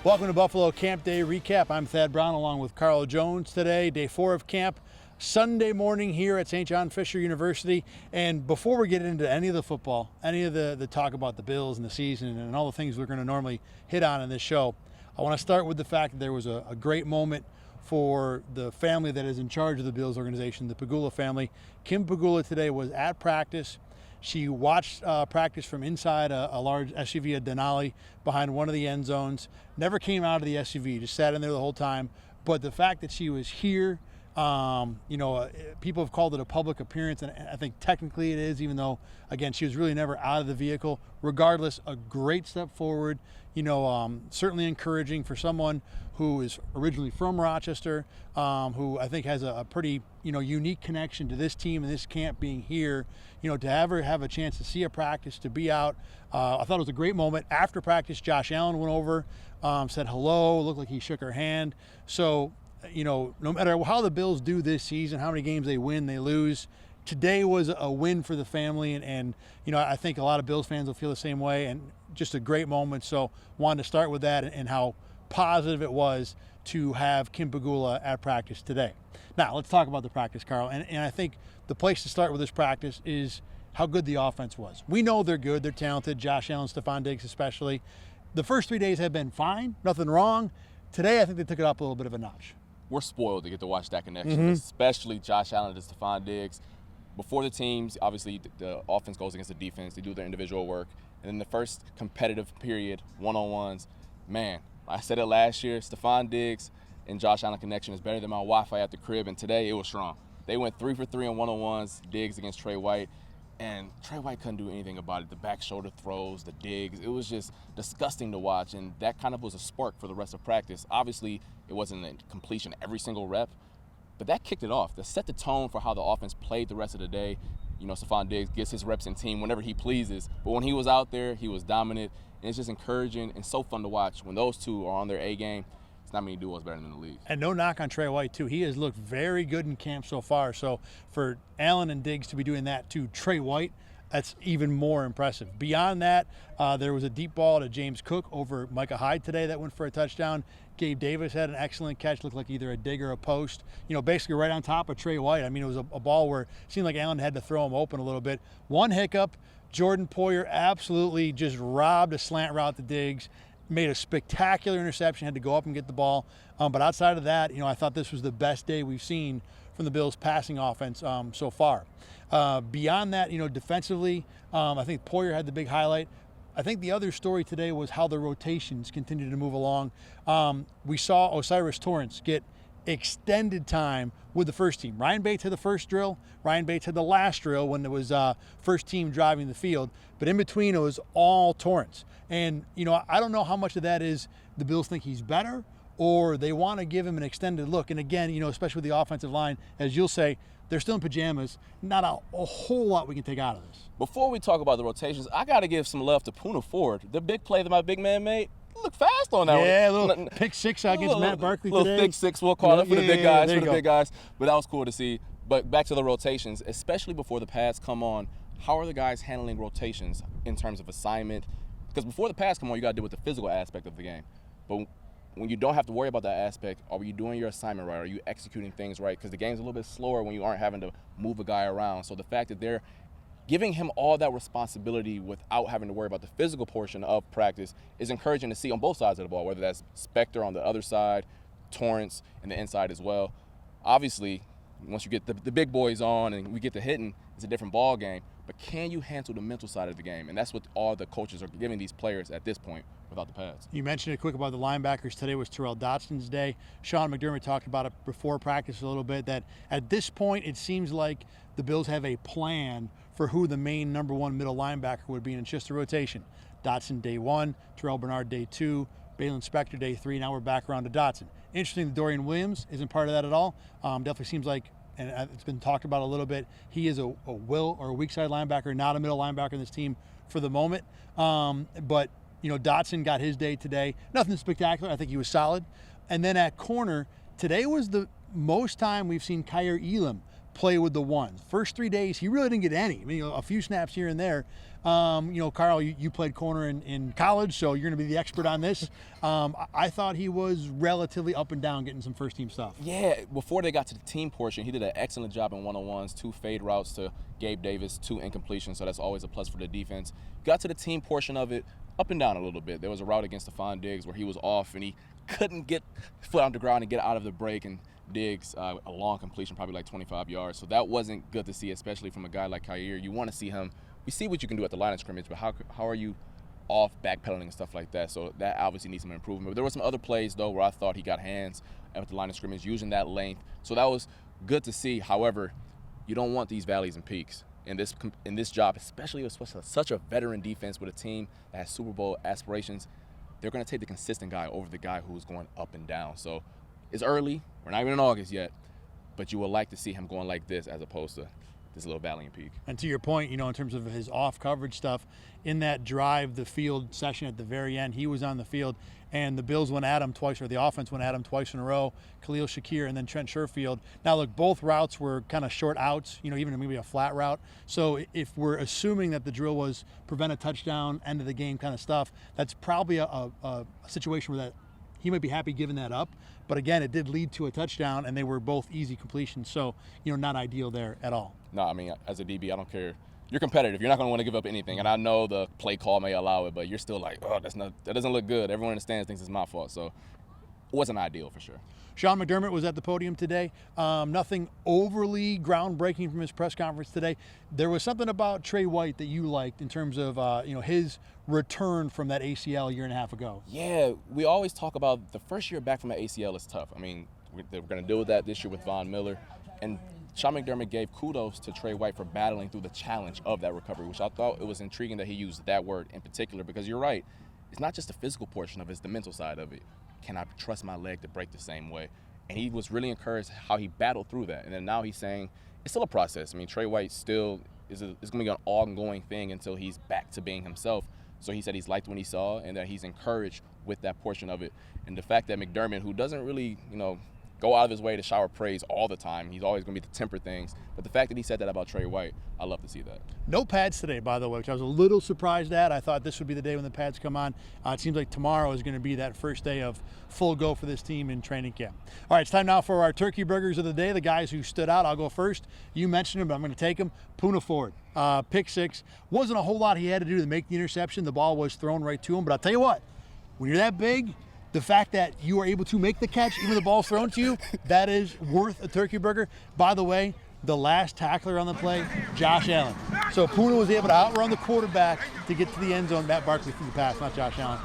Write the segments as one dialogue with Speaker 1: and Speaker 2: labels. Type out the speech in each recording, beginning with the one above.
Speaker 1: Welcome to Buffalo Campday Recap. I'm Thad Brown along with Carl Jones today, day 4 of camp. Sunday morning here at St. John Fisher University. And before we get into any of the football, any of the talk about the Bills and the season and all the things we're going to normally hit on in this show, I want to start with the fact that there was a great moment for the family that is in charge of the Bills organization, the Pegula family. Kim Pegula today was at practice. She watched practice from inside a large SUV, a Denali, behind one of the end zones. Never came out of the SUV, just sat in there the whole time. But the fact that she was here, people have called it a public appearance, and I think technically it is, even though, again, she was really never out of the vehicle. Regardless, a great step forward, certainly encouraging for someone who is originally from Rochester, who I think has a pretty, unique connection to this team and this camp being here, to have her have a chance to see a practice, to be out. I thought it was a great moment. After practice, Josh Allen went over, said hello, looked like he shook her hand. So, no matter how the Bills do this season, how many games they win, they lose, today was a win for the family. And I think a lot of Bills fans will feel the same way, and just a great moment. So wanted to start with that and how positive it was to have Kim Pegula at practice today. Now, let's talk about the practice, Carl. And I think the place to start with this practice is how good the offense was. We know they're good, they're talented, Josh Allen, Stefon Diggs especially. The first 3 days have been fine, nothing wrong. Today, I think they took it up a little bit of a notch.
Speaker 2: We're spoiled to get to watch that connection, especially Josh Allen and Stefon Diggs. Before the teams, obviously the offense goes against the defense. They do their individual work. And then the first competitive period, one-on-ones, man, I said it last year, Stefon Diggs and Josh Allen connection is better than my Wi-Fi at the crib, and today it was strong. They went 3 for 3 on one-on-ones, Diggs against Trey White, and Trey White couldn't do anything about it. The back shoulder throws, the digs, it was just disgusting to watch, and that kind of was a spark for the rest of practice. Obviously, it wasn't a completion every single rep, but that kicked it off. That set the tone for how the offense played the rest of the day. Stefon Diggs gets his reps in team whenever he pleases, but when he was out there, he was dominant, and it's just encouraging and so fun to watch. When those two are on their A game, it's not many duos better than the league.
Speaker 1: And no knock on Trey White, too. He has looked very good in camp so far. So for Allen and Diggs to be doing that to Trey White, that's even more impressive. Beyond that, there was a deep ball to James Cook over Micah Hyde today that went for a touchdown. Gabe Davis had an excellent catch, looked like either a dig or a post, basically right on top of Trey White. I mean, it was a ball where it seemed like Allen had to throw him open a little bit. One hiccup, Jordan Poyer absolutely just robbed a slant route to Diggs, made a spectacular interception, had to go up and get the ball. But outside of that, I thought this was the best day we've seen from the Bills' passing offense so far. Beyond that, defensively, I think Poyer had the big highlight. I think the other story today was how the rotations continued to move along. We saw Osiris Torrance get extended time with the first team. Ryan Bates had the first drill. Ryan Bates had the last drill when it was first team driving the field. But in between, it was all Torrance. And, I don't know how much of that is the Bills think he's better or they want to give him an extended look. And again, especially with the offensive line, as you'll say, they're still in pajamas. Not a whole lot we can take out of this.
Speaker 2: Before we talk about the rotations, I got to give some love to Poona Ford. The big play that my big man made, look fast on that one.
Speaker 1: Yeah, a little pick six against Matt Barkley today.
Speaker 2: Little pick six, we'll call it for the big guys, big guys. But that was cool to see. But back to the rotations, especially before the pads come on, how are the guys handling rotations in terms of assignment? Because before the pads come on, you got to deal with the physical aspect of the game. But when you don't have to worry about that aspect, are you doing your assignment right? Are you executing things right? Because the game's a little bit slower when you aren't having to move a guy around. So the fact that they're giving him all that responsibility without having to worry about the physical portion of practice is encouraging to see on both sides of the ball, whether that's Spector on the other side, Torrance and the inside as well. Obviously, once you get the big boys on and we get to hitting, it's a different ball game. But can you handle the mental side of the game? And that's what all the coaches are giving these players at this point without the pads.
Speaker 1: You mentioned it quick about the linebackers. Today was Terrell Dotson's day. Sean McDermott talked about it before practice a little bit, that at this point it seems like the Bills have a plan for who the main number one middle linebacker would be, and it's just a rotation. Dotson day 1, Terrell Bernard day 2, Balin Spector day 3. Now we're back around to Dotson. Interesting that Dorian Williams isn't part of that at all. Definitely seems like, and it's been talked about a little bit, he is a will or a weak side linebacker, not a middle linebacker in this team for the moment. But Dotson got his day today. Nothing spectacular. I think he was solid. And then at corner, today was the most time we've seen Kair Elam play with the ones. First 3 days, he really didn't get any. I mean, a few snaps here and there. Carl, you played corner in college, so you're going to be the expert on this. I thought he was relatively up and down getting some first team stuff.
Speaker 2: Yeah, before they got to the team portion, he did an excellent job in one-on-ones, 2 fade routes to Gabe Davis, 2 incompletions, so that's always a plus for the defense. Got to the team portion of it, up and down a little bit. There was a route against Stephon Diggs where he was off and he couldn't get foot on the ground and get out of the break, and Diggs, a long completion, probably like 25 yards. So that wasn't good to see, especially from a guy like Kair. You want to see him. We see what you can do at the line of scrimmage, but how are you off backpedaling and stuff like that? So that obviously needs some improvement. But there were some other plays, though, where I thought he got hands at the line of scrimmage using that length. So that was good to see. However, you don't want these valleys and peaks in this job, especially with such a veteran defense with a team that has Super Bowl aspirations. They're going to take the consistent guy over the guy who's going up and down. So it's early. We're not even in August yet. But you would like to see him going like this as opposed to this little valley and peak.
Speaker 1: And to your point, in terms of his off coverage stuff, in that drive the field session at the very end, he was on the field, and the Bills went at him twice, or the offense went at him twice in a row, Khalil Shakir and then Trent Sherfield. Now, look, both routes were kind of short outs, even maybe a flat route. So if we're assuming that the drill was prevent a touchdown, end of the game kind of stuff, that's probably a situation where that he might be happy giving that up. But again, it did lead to a touchdown, and they were both easy completions. So, not ideal there at all.
Speaker 2: No, I mean, as a DB, I don't care. You're competitive. You're not going to want to give up anything. And I know the play call may allow it, but you're still like, that doesn't look good. Everyone in the stands thinks it's my fault. So it wasn't ideal for sure.
Speaker 1: Sean McDermott was at the podium today. Nothing overly groundbreaking from his press conference today. There was something about Trey White that you liked in terms of his return from that ACL a year and a half ago.
Speaker 2: Yeah, we always talk about the first year back from an ACL is tough. I mean, we're going to deal with that this year with Von Miller. And Sean McDermott gave kudos to Trey White for battling through the challenge of that recovery, which I thought it was intriguing that he used that word in particular, because you're right. It's not just the physical portion of it, it's the mental side of it. Can I trust my leg to break the same way? And he was really encouraged how he battled through that. And then now he's saying it's still a process. I mean, Trey White still is going to be an ongoing thing until he's back to being himself. So he said he's liked what he saw and that he's encouraged with that portion of it. And the fact that McDermott, who doesn't really, go out of his way to shower praise all the time, he's always going to be to temper things. But the fact that he said that about Trey White, I love to see that.
Speaker 1: No pads today, by the way, which I was a little surprised at. I thought this would be the day when the pads come on. It seems like tomorrow is going to be that first day of full go for this team in training camp. All right, it's time now for our turkey burgers of the day, the guys who stood out. I'll go first. You mentioned him, but I'm going to take him. Poona Ford, pick six. Wasn't a whole lot he had to do to make the interception. The ball was thrown right to him. But I'll tell you what, when you're that big, the fact that you are able to make the catch, even the ball's thrown to you, that is worth a turkey burger. By the way, the last tackler on the play, Josh Allen. So Poona was able to outrun the quarterback to get to the end zone. Matt Barkley threw the pass, not Josh Allen.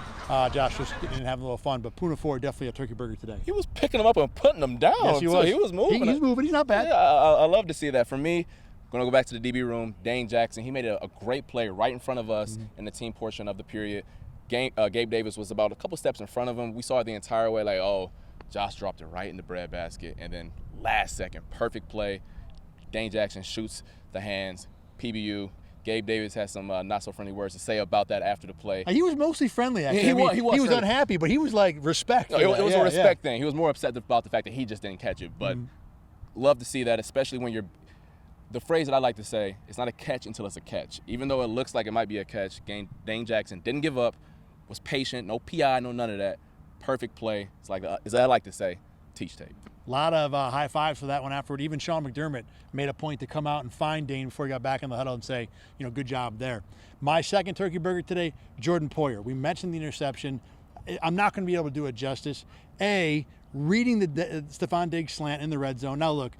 Speaker 1: Josh just getting having a little fun, but Poona Ford definitely a turkey burger today.
Speaker 2: He was picking them up and putting them down.
Speaker 1: Yes, he was.
Speaker 2: So he was moving.
Speaker 1: He's moving. He's not bad.
Speaker 2: Yeah, I love to see that. For me, going to go back to the DB room, Dane Jackson. He made a great play right in front of us in the team portion of the period. Gabe Davis was about a couple steps in front of him. We saw it the entire way, Josh dropped it right in the breadbasket. And then last second, perfect play. Dane Jackson shoots the hands, PBU. Gabe Davis has some not-so-friendly words to say about that after the play.
Speaker 1: He was mostly friendly, actually.
Speaker 2: He was
Speaker 1: unhappy, but he was like, respect.
Speaker 2: No, it was a respect thing. He was more upset about the fact that he just didn't catch it. But love to see that, especially when you're – the phrase that I like to say, it's not a catch until it's a catch. Even though it looks like it might be a catch, Dane Jackson didn't give up, was patient, no PI, no none of that. Perfect play. It's like, as I like to say, teach tape.
Speaker 1: A lot of high fives for that one afterward. Even Sean McDermott made a point to come out and find Dane before he got back in the huddle and say, good job there. My second turkey burger today, Jordan Poyer. We mentioned the interception. I'm not going to be able to do it justice. Reading the Stephon Diggs slant in the red zone. Now, look,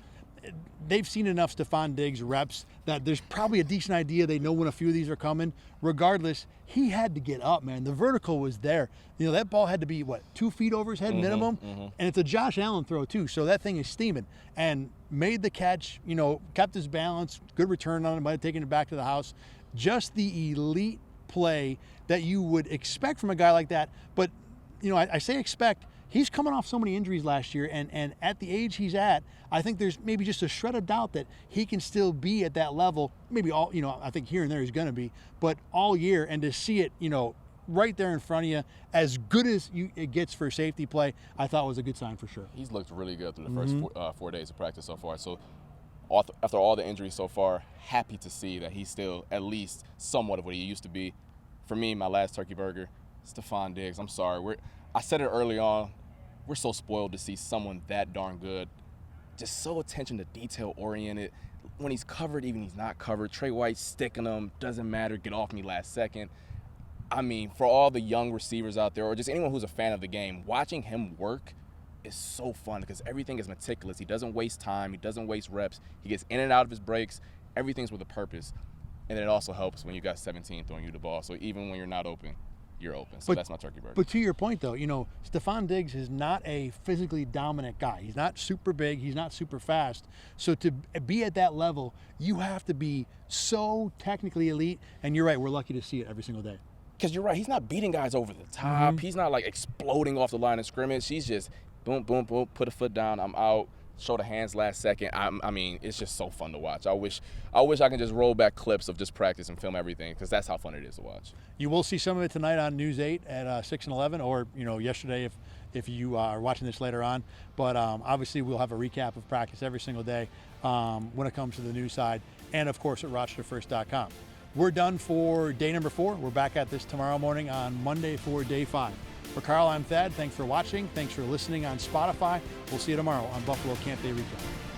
Speaker 1: they've seen enough Stephon Diggs reps that there's probably a decent idea they know when a few of these are coming. Regardless, he had to get up, man. The vertical was there. That ball had to be, 2 feet over his head minimum? And it's a Josh Allen throw, too, so that thing is steaming. And made the catch, kept his balance, good return on it, might have taken it back to the house. Just the elite play that you would expect from a guy like that. But, I say expect. He's coming off so many injuries last year, and at the age he's at, I think there's maybe just a shred of doubt that he can still be at that level. Maybe all, I think here and there he's going to be, but all year, and to see it, right there in front of you, as good as it gets for safety play, I thought was a good sign for sure.
Speaker 2: He's looked really good through the first 4 days of practice so far. So after all the injuries so far, happy to see that he's still at least somewhat of what he used to be. For me, my last turkey burger, Stephon Diggs. I'm sorry. I said it early on. We're so spoiled to see someone that darn good. Just so attention to detail oriented. When he's covered, even he's not covered. Trey White sticking him, doesn't matter, get off me last second. I mean, for all the young receivers out there, or just anyone who's a fan of the game, watching him work is so fun because everything is meticulous. He doesn't waste time. He doesn't waste reps. He gets in and out of his breaks. Everything's with a purpose. And then it also helps when you got 17 throwing you the ball. So even when you're not open, you're open. So that's my turkey burger.
Speaker 1: But to your point, though, Stephon Diggs is not a physically dominant guy. He's not super big. He's not super fast. So to be at that level, you have to be so technically elite. And you're right. We're lucky to see it every single day.
Speaker 2: Because you're right. He's not beating guys over the top. He's not, like, exploding off the line of scrimmage. He's just boom, boom, boom, put a foot down, I'm out. Show the hands last second. I mean, it's just so fun to watch. I wish I can just roll back clips of just practice and film everything because that's how fun it is to watch.
Speaker 1: You will see some of it tonight on News 8 at 6 and 11, or yesterday if you are watching this later on. But obviously we'll have a recap of practice every single day when it comes to the news side, and of course at RochesterFirst.com. We're done for day number 4. We're back at this tomorrow morning on Monday for day 5. For Carl, I'm Thad. Thanks for watching. Thanks for listening on Spotify. We'll see you tomorrow on Buffalo Campday Recap.